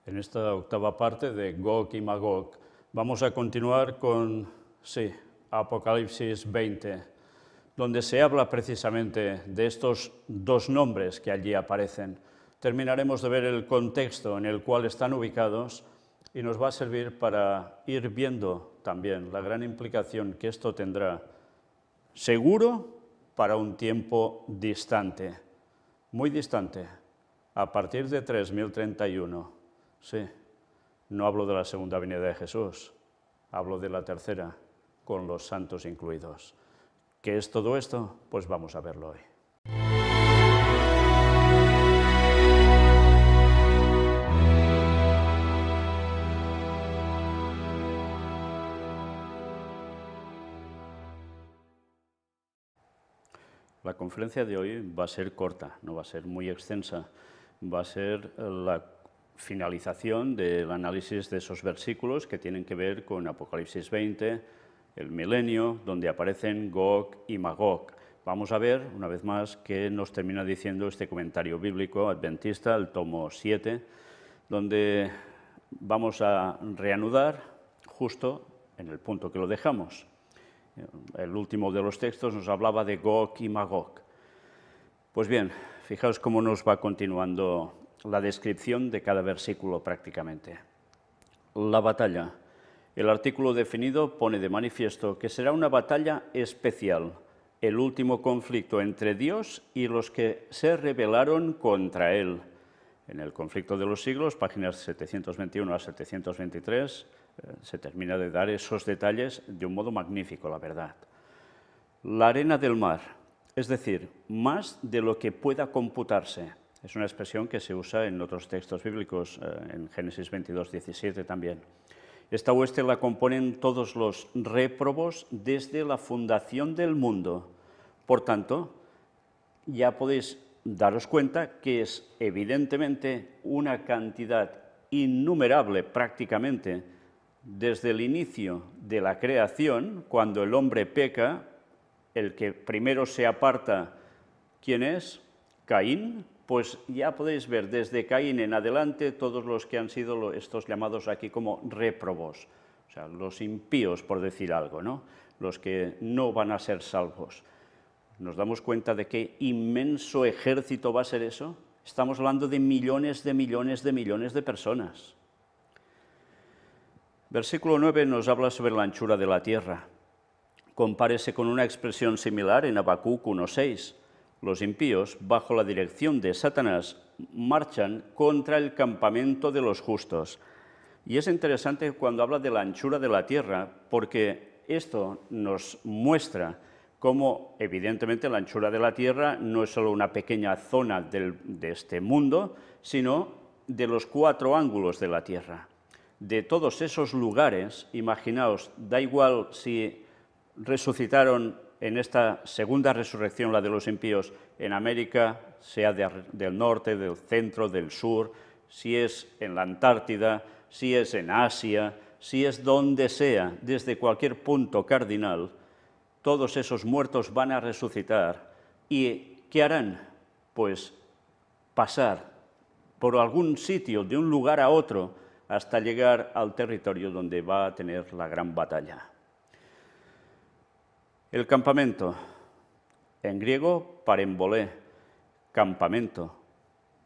En esta octava parte de Gog y Magog vamos a continuar con, Apocalipsis 20, donde se habla precisamente de estos dos nombres que allí aparecen. Terminaremos de ver el contexto en el cual están ubicados y nos va a servir para ir viendo también la gran implicación que esto tendrá, seguro, para un tiempo distante, muy distante, a partir de 3031. Sí, no hablo de la segunda venida de Jesús, hablo de la tercera, con los santos incluidos. ¿Qué es todo esto? Pues vamos a verlo hoy. La conferencia de hoy va a ser corta, no va a ser muy extensa, va a ser la finalización del análisis de esos versículos que tienen que ver con Apocalipsis 20, el milenio, donde aparecen Gog y Magog. Vamos a ver, una vez más, qué nos termina diciendo este comentario bíblico adventista, el tomo 7, donde vamos a reanudar justo en el punto que lo dejamos. El último de los textos nos hablaba de Gog y Magog. Pues bien, fijaos cómo nos va continuando la descripción de cada versículo prácticamente. La batalla. El artículo definido pone de manifiesto que será una batalla especial, el último conflicto entre Dios y los que se rebelaron contra Él. En el conflicto de los siglos, páginas 721 a 723, se termina de dar esos detalles de un modo magnífico, la verdad. La arena del mar, es decir, más de lo que pueda computarse. Es una expresión que se usa en otros textos bíblicos, en Génesis 22, 17 también. Esta hueste la componen todos los réprobos desde la fundación del mundo. Por tanto, ya podéis daros cuenta que es evidentemente una cantidad innumerable prácticamente desde el inicio de la creación, cuando el hombre peca, el que primero se aparta, ¿quién es? Caín. Pues ya podéis ver desde Caín en adelante todos los que han sido estos llamados aquí como réprobos, o sea, los impíos, por decir algo, ¿no? Los que no van a ser salvos. ¿Nos damos cuenta de qué inmenso ejército va a ser eso? Estamos hablando de millones de millones de millones de personas. Versículo 9 nos habla sobre la anchura de la tierra. Compárese con una expresión similar en Habacuc 1:6. Los impíos, bajo la dirección de Satanás, marchan contra el campamento de los justos. Y es interesante cuando habla de la anchura de la tierra, porque esto nos muestra cómo, evidentemente, la anchura de la tierra no es solo una pequeña zona de este mundo, sino de los 4 ángulos de la tierra. De todos esos lugares, imaginaos, da igual si resucitaron en esta segunda resurrección, la de los impíos, en América, sea del norte, del centro, del sur, si es en la Antártida, si es en Asia, si es donde sea, desde cualquier punto cardinal, todos esos muertos van a resucitar. ¿Y qué harán? Pues pasar por algún sitio, de un lugar a otro, hasta llegar al territorio donde va a tener la gran batalla. El campamento, en griego, parembolé, campamento.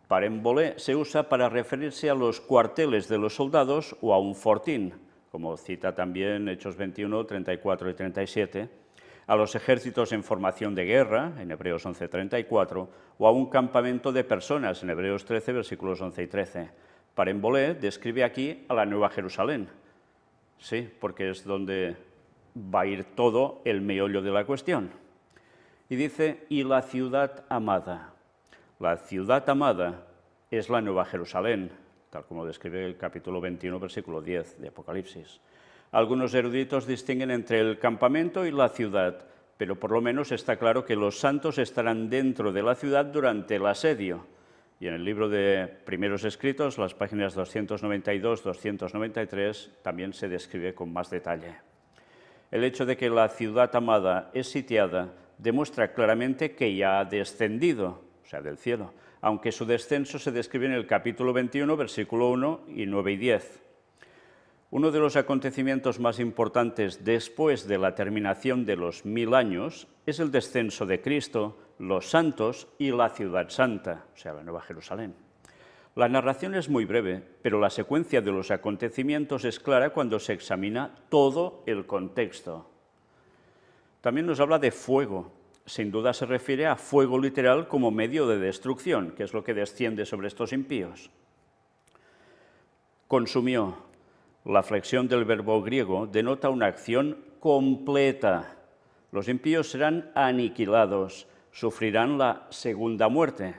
Parembolé se usa para referirse a los cuarteles de los soldados o a un fortín, como cita también Hechos 21, 34 y 37, a los ejércitos en formación de guerra, en Hebreos 11, 34, o a un campamento de personas, en Hebreos 13, versículos 11 y 13. Parembolé describe aquí a la Nueva Jerusalén, sí, porque es donde va a ir todo el meollo de la cuestión. Y dice, y la ciudad amada. La ciudad amada es la Nueva Jerusalén, tal como describe el capítulo 21, versículo 10 de Apocalipsis. Algunos eruditos distinguen entre el campamento y la ciudad, pero por lo menos está claro que los santos estarán dentro de la ciudad durante el asedio. Y en el libro de Primeros Escritos, las páginas 292-293, también se describe con más detalle. El hecho de que la ciudad amada es sitiada demuestra claramente que ya ha descendido, o sea, del cielo, aunque su descenso se describe en el capítulo 21, versículo 1 y 9 y 10. Uno de los acontecimientos más importantes después de la terminación de los 1000 años es el descenso de Cristo, los santos y la ciudad santa, o sea, la Nueva Jerusalén. La narración es muy breve, pero la secuencia de los acontecimientos es clara cuando se examina todo el contexto. También nos habla de fuego. Sin duda se refiere a fuego literal como medio de destrucción, que es lo que desciende sobre estos impíos. Consumió. La flexión del verbo griego denota una acción completa. Los impíos serán aniquilados, sufrirán la segunda muerte.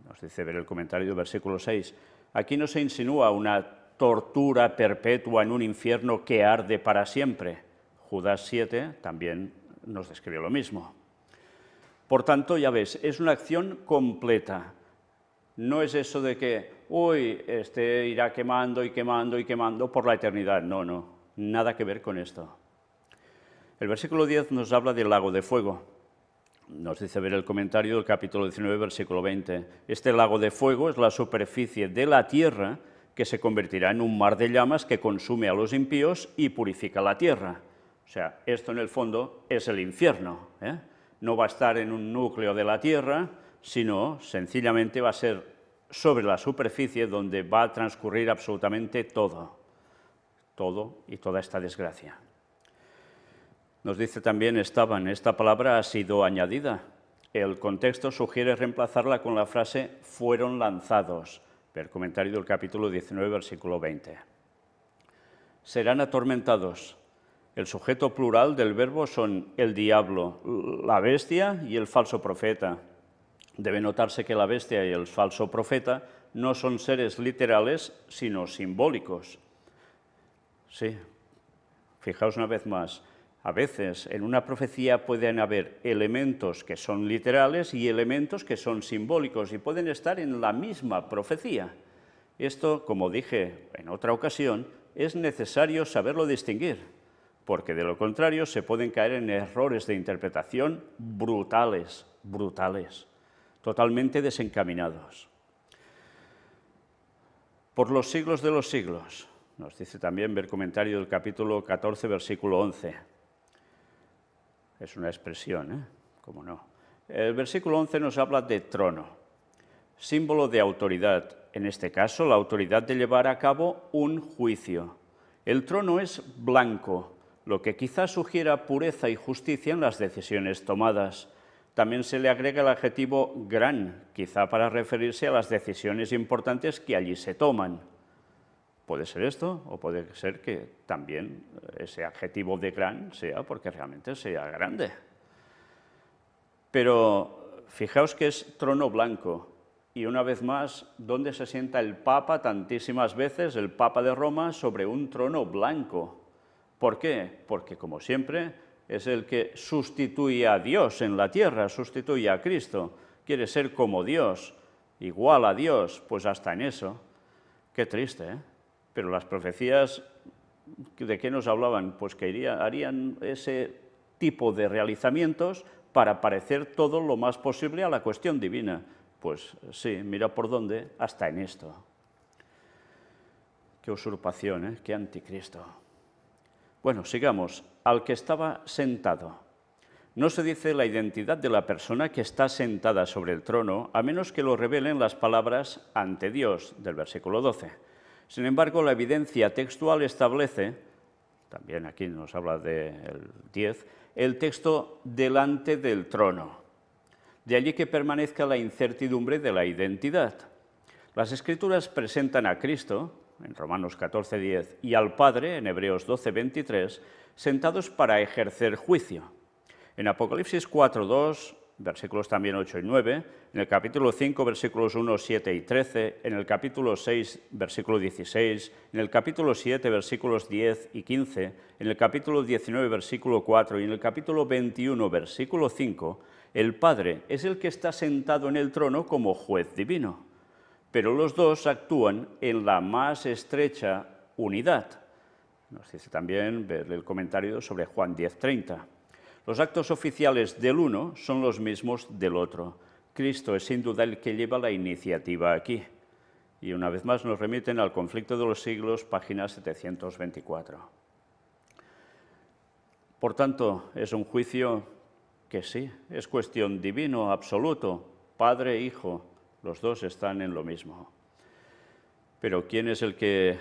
Nos dice ver el comentario del versículo 6. Aquí no se insinúa una tortura perpetua en un infierno que arde para siempre. Judas 7 también nos describe lo mismo. Por tanto, ya ves, es una acción completa. No es eso de que, irá quemando y quemando y quemando por la eternidad. No, no, nada que ver con esto. El versículo 10 nos habla del lago de fuego. Nos dice ver el comentario del capítulo 19, versículo 20. Este lago de fuego es la superficie de la tierra que se convertirá en un mar de llamas que consume a los impíos y purifica la tierra. O sea, esto en el fondo es el infierno, ¿eh? No va a estar en un núcleo de la tierra, sino sencillamente va a ser sobre la superficie donde va a transcurrir absolutamente todo y toda esta desgracia. Nos dice también estaban, esta palabra ha sido añadida. El contexto sugiere reemplazarla con la frase fueron lanzados, el comentario del capítulo 19, versículo 20. Serán atormentados. El sujeto plural del verbo son el diablo, la bestia y el falso profeta. Debe notarse que la bestia y el falso profeta no son seres literales, sino simbólicos. Sí, fijaos una vez más, a veces en una profecía pueden haber elementos que son literales y elementos que son simbólicos y pueden estar en la misma profecía. Esto, como dije en otra ocasión, es necesario saberlo distinguir, porque de lo contrario se pueden caer en errores de interpretación brutales, totalmente desencaminados. Por los siglos de los siglos, nos dice también ver comentario del capítulo 14, versículo 11. Es una expresión, ¿Cómo no? El versículo 11 nos habla de trono, símbolo de autoridad, en este caso la autoridad de llevar a cabo un juicio. El trono es blanco, lo que quizás sugiera pureza y justicia en las decisiones tomadas. También se le agrega el adjetivo gran, quizá para referirse a las decisiones importantes que allí se toman. Puede ser esto, o puede ser que también ese adjetivo de gran sea porque realmente sea grande. Pero fijaos que es trono blanco. Y una vez más, ¿dónde se sienta el Papa tantísimas veces, el Papa de Roma, sobre un trono blanco? ¿Por qué? Porque, como siempre, es el que sustituye a Dios en la tierra, sustituye a Cristo. Quiere ser como Dios, igual a Dios, pues hasta en eso. Qué triste, ¿eh? Pero las profecías, ¿de qué nos hablaban? Pues que harían ese tipo de realizamientos para parecer todo lo más posible a la cuestión divina. Pues sí, mira por dónde, hasta en esto. Qué usurpación, ¿eh? Qué anticristo. Bueno, sigamos. Al que estaba sentado. No se dice la identidad de la persona que está sentada sobre el trono, a menos que lo revelen las palabras ante Dios, del versículo 12. Sin embargo, la evidencia textual establece, también aquí nos habla del 10, el texto delante del trono. De allí que permanezca la incertidumbre de la identidad. Las Escrituras presentan a Cristo, en Romanos 14:10, y al Padre, en Hebreos 12:23, sentados para ejercer juicio. En Apocalipsis 4:2, versículos también 8 y 9, en el capítulo 5, versículos 1, 7 y 13, en el capítulo 6, versículo 16, en el capítulo 7, versículos 10 y 15, en el capítulo 19, versículo 4 y en el capítulo 21, versículo 5, el Padre es el que está sentado en el trono como juez divino, pero los dos actúan en la más estrecha unidad. Nos dice también ver el comentario sobre Juan 10:30. Los actos oficiales del uno son los mismos del otro. Cristo es sin duda el que lleva la iniciativa aquí. Y una vez más nos remiten al Conflicto de los Siglos, página 724. Por tanto, es un juicio que sí, es cuestión divino, absoluto. Padre, Hijo, los dos están en lo mismo. Pero ¿quién es el que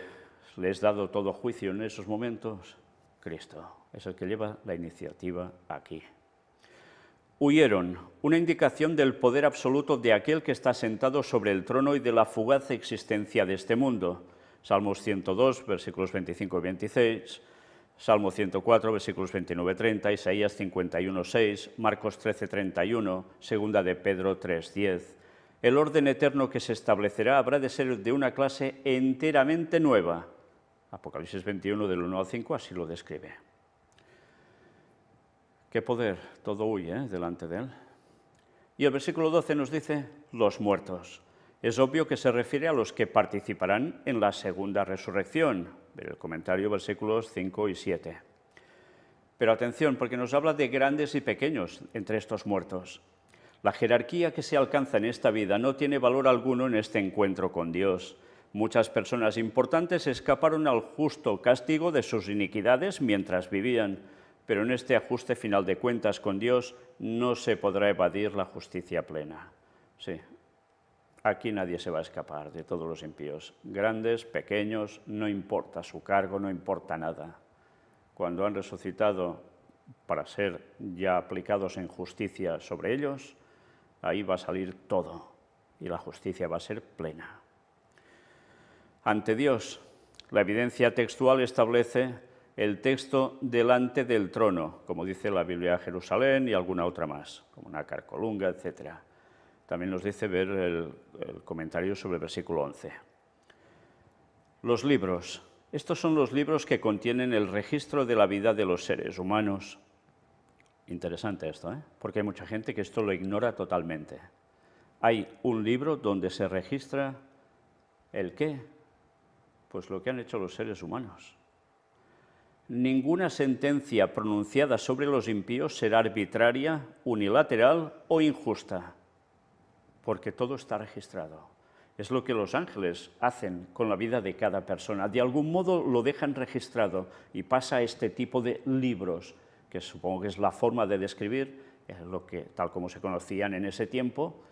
les ha dado todo juicio en esos momentos? Cristo, es el que lleva la iniciativa aquí. Huyeron, una indicación del poder absoluto de aquel que está sentado sobre el trono y de la fugaz existencia de este mundo. Salmos 102, versículos 25 y 26, Salmo 104, versículos 29 y 30, Isaías 51, 6, Marcos 13, 31, segunda de Pedro 3, 10. El orden eterno que se establecerá habrá de ser de una clase enteramente nueva. Apocalipsis 21, del 1 al 5, así lo describe. ¿Qué poder? Todo huye delante de él. Y el versículo 12 nos dice, los muertos. Es obvio que se refiere a los que participarán en la segunda resurrección. El comentario, versículos 5 y 7. Pero atención, porque nos habla de grandes y pequeños entre estos muertos. La jerarquía que se alcanza en esta vida no tiene valor alguno en este encuentro con Dios. Muchas personas importantes escaparon al justo castigo de sus iniquidades mientras vivían, pero en este ajuste final de cuentas con Dios no se podrá evadir la justicia plena. Sí, aquí nadie se va a escapar de todos los impíos. Grandes, pequeños, no importa su cargo, no importa nada. Cuando han resucitado para ser ya aplicados en justicia sobre ellos, ahí va a salir todo y la justicia va a ser plena. Ante Dios, la evidencia textual establece el texto delante del trono, como dice la Biblia de Jerusalén y alguna otra más, como Nácar Colunga, etc. También nos dice ver el comentario sobre el versículo 11. Los libros. Estos son los libros que contienen el registro de la vida de los seres humanos. Interesante esto, porque hay mucha gente que esto lo ignora totalmente. Hay un libro donde se registra ¿el qué? Pues lo que han hecho los seres humanos. Ninguna sentencia pronunciada sobre los impíos será arbitraria, unilateral o injusta, porque todo está registrado. Es lo que los ángeles hacen con la vida de cada persona. De algún modo lo dejan registrado y pasa a este tipo de libros, que supongo que es la forma de describir, lo que, tal como se conocían en ese tiempo,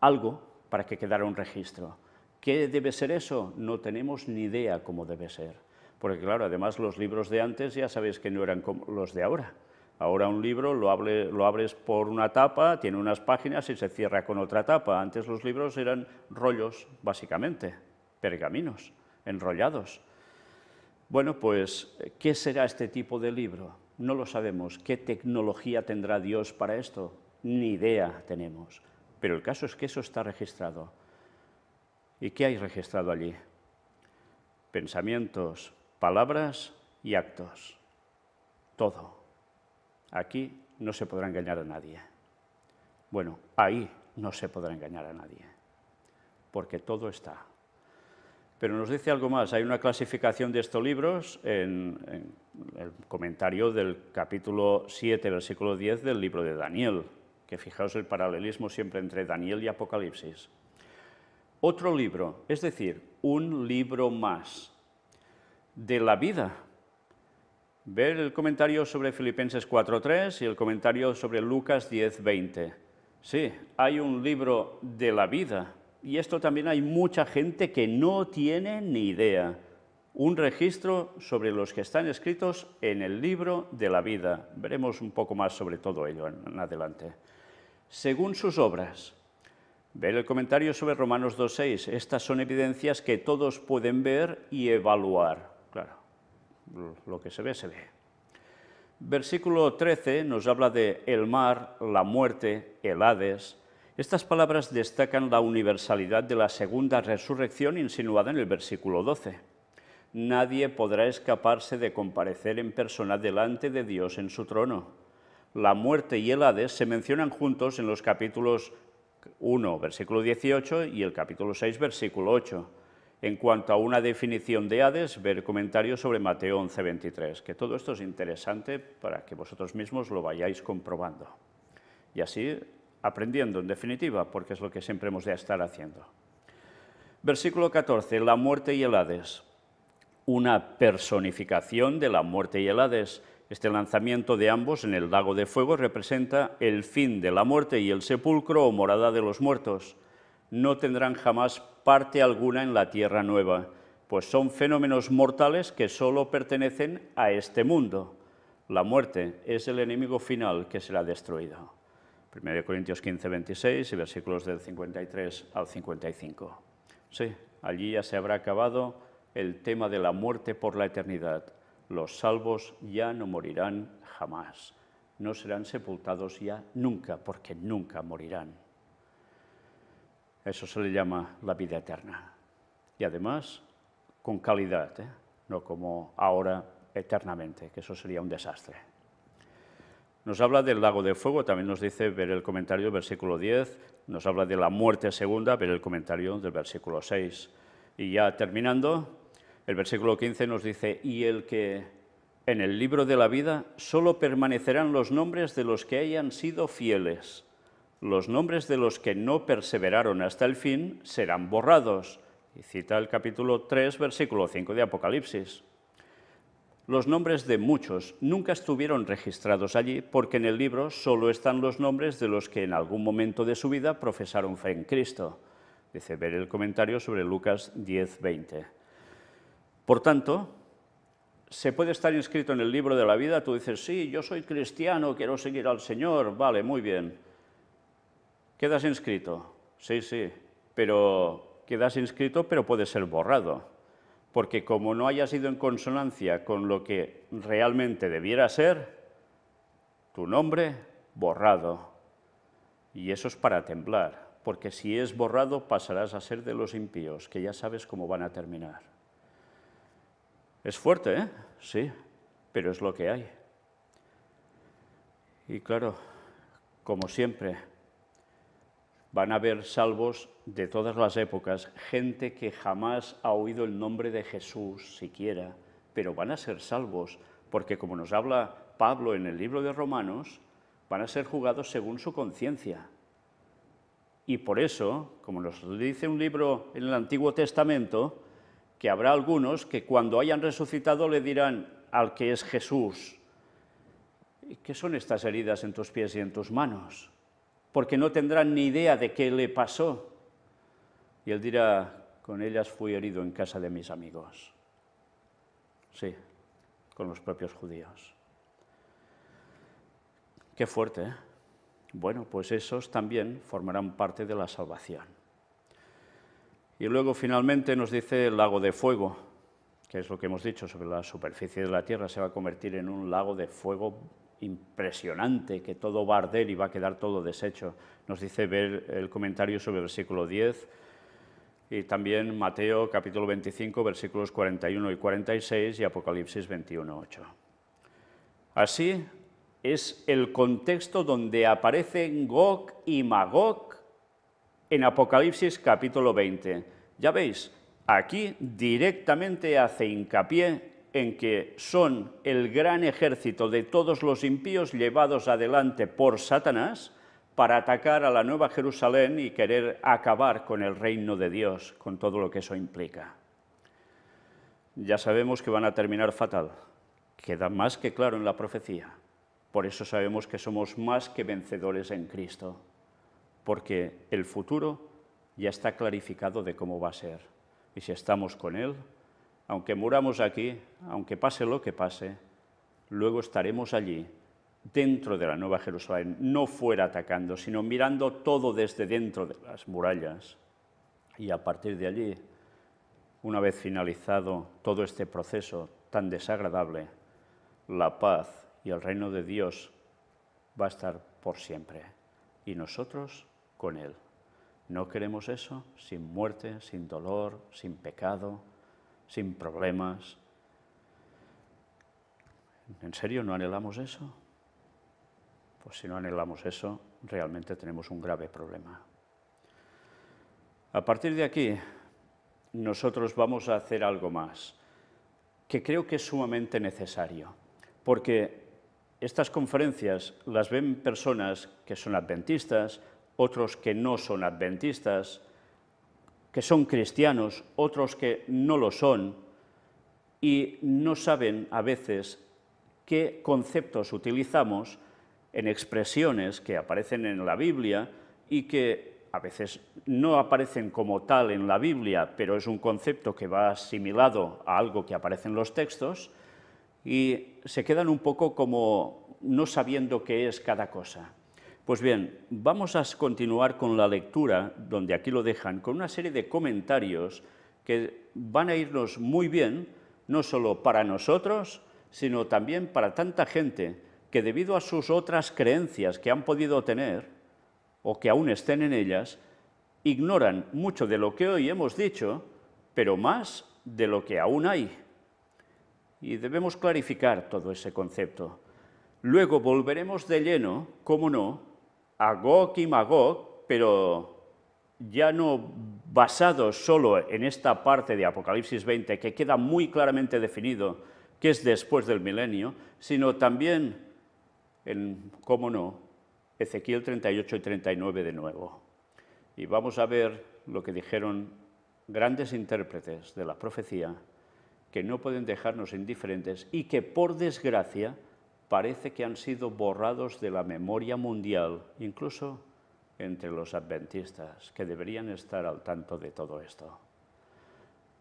algo para que quedara un registro. ¿Qué debe ser eso? No tenemos ni idea cómo debe ser. Porque claro, además los libros de antes ya sabéis que no eran como los de ahora. Ahora un libro lo abres por una tapa, tiene unas páginas y se cierra con otra tapa. Antes los libros eran rollos, básicamente, pergaminos, enrollados. Bueno, pues, ¿qué será este tipo de libro? No lo sabemos. ¿Qué tecnología tendrá Dios para esto? Ni idea tenemos. Pero el caso es que eso está registrado. ¿Y qué hay registrado allí? Pensamientos, palabras y actos. Todo. Aquí no se podrá engañar a nadie. Bueno, ahí no se podrá engañar a nadie, porque todo está. Pero nos dice algo más. Hay una clasificación de estos libros en el comentario del capítulo 7, versículo 10 del libro de Daniel, que fijaos el paralelismo siempre entre Daniel y Apocalipsis. Otro libro, es decir, un libro más de la vida. Ver el comentario sobre Filipenses 4.3 y el comentario sobre Lucas 10.20. Sí, hay un libro de la vida. Y esto también hay mucha gente que no tiene ni idea. Un registro sobre los que están escritos en el libro de la vida. Veremos un poco más sobre todo ello en adelante. Según sus obras. Ver el comentario sobre Romanos 2.6. Estas son evidencias que todos pueden ver y evaluar. Claro, lo que se ve, se ve. Versículo 13 nos habla de el mar, la muerte, el Hades. Estas palabras destacan la universalidad de la segunda resurrección insinuada en el versículo 12. Nadie podrá escaparse de comparecer en persona delante de Dios en su trono. La muerte y el Hades se mencionan juntos en los capítulos 1, versículo 18 y el capítulo 6, versículo 8. En cuanto a una definición de Hades, ver comentarios sobre Mateo 11, 23, que todo esto es interesante para que vosotros mismos lo vayáis comprobando. Y así aprendiendo en definitiva, porque es lo que siempre hemos de estar haciendo. Versículo 14, la muerte y el Hades. Una personificación de la muerte y el Hades. Este lanzamiento de ambos en el lago de fuego representa el fin de la muerte y el sepulcro o morada de los muertos. No tendrán jamás parte alguna en la tierra nueva, pues son fenómenos mortales que solo pertenecen a este mundo. La muerte es el enemigo final que será destruido. 1 Corintios 15, 26 y versículos del 53 al 55. Sí, allí ya se habrá acabado el tema de la muerte por la eternidad. Los salvos ya no morirán jamás. No serán sepultados ya nunca, porque nunca morirán. Eso se le llama la vida eterna. Y además, con calidad, no como ahora eternamente, que eso sería un desastre. Nos habla del lago de fuego, también nos dice, ver el comentario del versículo 10, nos habla de la muerte segunda, ver el comentario del versículo 6. Y ya terminando, el versículo 15 nos dice, y el que en el libro de la vida solo permanecerán los nombres de los que hayan sido fieles. Los nombres de los que no perseveraron hasta el fin serán borrados. Y cita el capítulo 3, versículo 5 de Apocalipsis. Los nombres de muchos nunca estuvieron registrados allí porque en el libro solo están los nombres de los que en algún momento de su vida profesaron fe en Cristo. Dice, ver el comentario sobre Lucas 10, 20. Por tanto, se puede estar inscrito en el libro de la vida, tú dices, sí, yo soy cristiano, quiero seguir al Señor, vale, muy bien. ¿Quedas inscrito? Sí, sí, pero quedas inscrito, pero puede ser borrado. Porque como no hayas ido en consonancia con lo que realmente debiera ser, tu nombre borrado. Y eso es para temblar, porque si es borrado pasarás a ser de los impíos, que ya sabes cómo van a terminar. Es fuerte, ¿eh? Sí, pero es lo que hay. Y claro, como siempre, van a haber salvos de todas las épocas, gente que jamás ha oído el nombre de Jesús siquiera, pero van a ser salvos, porque como nos habla Pablo en el libro de Romanos, van a ser juzgados según su conciencia. Y por eso, como nos dice un libro en el Antiguo Testamento, que habrá algunos que cuando hayan resucitado le dirán al que es Jesús, ¿qué son estas heridas en tus pies y en tus manos? Porque no tendrán ni idea de qué le pasó. Y él dirá, con ellas fui herido en casa de mis amigos. Sí, con los propios judíos. Qué fuerte, ¿eh? Bueno, pues esos también formarán parte de la salvación. Y luego finalmente nos dice el lago de fuego, que es lo que hemos dicho sobre la superficie de la tierra, se va a convertir en un lago de fuego impresionante, que todo va a arder y va a quedar todo deshecho. Nos dice ver el comentario sobre el versículo 10 y también Mateo capítulo 25, versículos 41 y 46 y Apocalipsis 21, 8. Así es el contexto donde aparecen Gog y Magog en Apocalipsis capítulo 20. Ya veis, aquí directamente hace hincapié en que son el gran ejército de todos los impíos llevados adelante por Satanás para atacar a la Nueva Jerusalén y querer acabar con el reino de Dios, con todo lo que eso implica. Ya sabemos que van a terminar fatal, queda más que claro en la profecía. Por eso sabemos que somos más que vencedores en Cristo, porque el futuro ya está clarificado de cómo va a ser. Y si estamos con Él, aunque muramos aquí, aunque pase lo que pase, luego estaremos allí, dentro de la Nueva Jerusalén, no fuera atacando, sino mirando todo desde dentro de las murallas. Y a partir de allí, una vez finalizado todo este proceso tan desagradable, la paz y el reino de Dios va a estar por siempre. Y nosotros con Él. ¿No queremos eso? Sin muerte, sin dolor, sin pecado, sin problemas. ¿En serio no anhelamos eso? Pues si no anhelamos eso, realmente tenemos un grave problema. A partir de aquí, nosotros vamos a hacer algo más, que creo que es sumamente necesario, porque estas conferencias las ven personas que son adventistas, otros que no son adventistas, que son cristianos, otros que no lo son, y no saben a veces qué conceptos utilizamos en expresiones que aparecen en la Biblia y que a veces no aparecen como tal en la Biblia, pero es un concepto que va asimilado a algo que aparece en los textos, y se quedan un poco como no sabiendo qué es cada cosa. Pues bien, vamos a continuar con la lectura, donde aquí lo dejan, con una serie de comentarios que van a irnos muy bien, no solo para nosotros, sino también para tanta gente que debido a sus otras creencias que han podido tener, o que aún estén en ellas, ignoran mucho de lo que hoy hemos dicho, pero más de lo que aún hay. Y debemos clarificar todo ese concepto. Luego volveremos de lleno, cómo no, a Gog y Magog, pero ya no basados solo en esta parte de Apocalipsis 20, que queda muy claramente definido que es después del milenio, sino también en, cómo no, Ezequiel 38 y 39 de nuevo. Y vamos a ver lo que dijeron grandes intérpretes de la profecía, que no pueden dejarnos indiferentes y que, por desgracia, parece que han sido borrados de la memoria mundial, incluso entre los adventistas, que deberían estar al tanto de todo esto.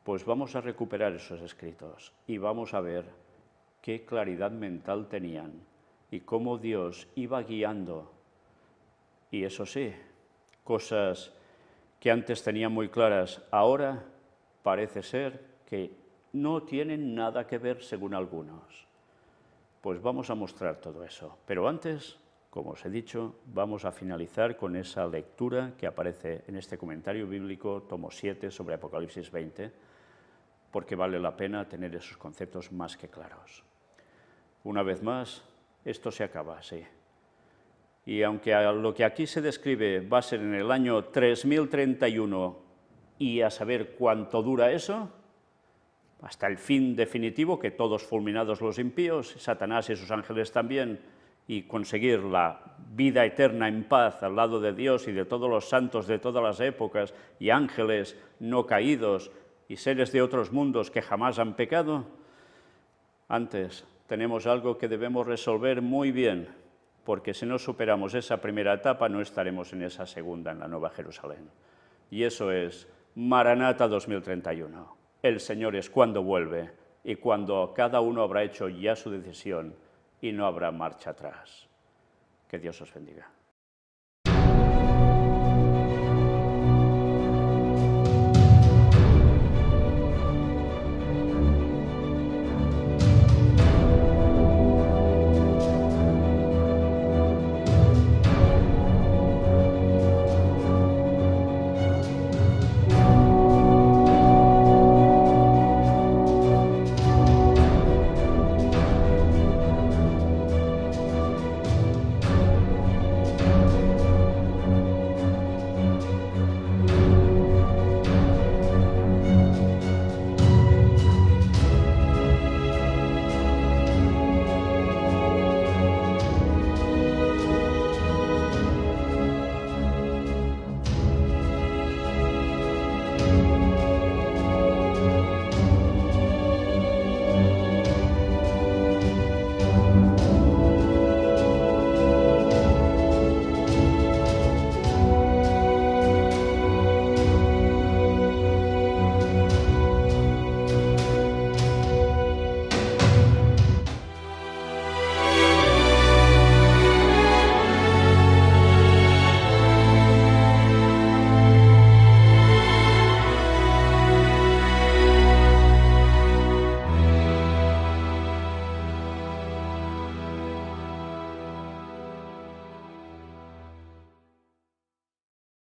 Pues vamos a recuperar esos escritos y vamos a ver qué claridad mental tenían y cómo Dios iba guiando. Y eso sí, cosas que antes tenían muy claras, ahora parece ser que no tienen nada que ver según algunos. Pues vamos a mostrar todo eso. Pero antes, como os he dicho, vamos a finalizar con esa lectura que aparece en este comentario bíblico, tomo 7, sobre Apocalipsis 20, porque vale la pena tener esos conceptos más que claros. Una vez más, esto se acaba, sí. Y aunque lo que aquí se describe va a ser en el año 3031 y a saber cuánto dura eso, hasta el fin definitivo, que todos fulminados los impíos, Satanás y sus ángeles también, y conseguir la vida eterna en paz al lado de Dios y de todos los santos de todas las épocas, y ángeles no caídos, y seres de otros mundos que jamás han pecado, antes tenemos algo que debemos resolver muy bien, porque si no superamos esa primera etapa no estaremos en esa segunda, en la Nueva Jerusalén. Y eso es Maranata 2031. El Señor es cuando vuelve y cuando cada uno habrá hecho ya su decisión y no habrá marcha atrás. Que Dios os bendiga.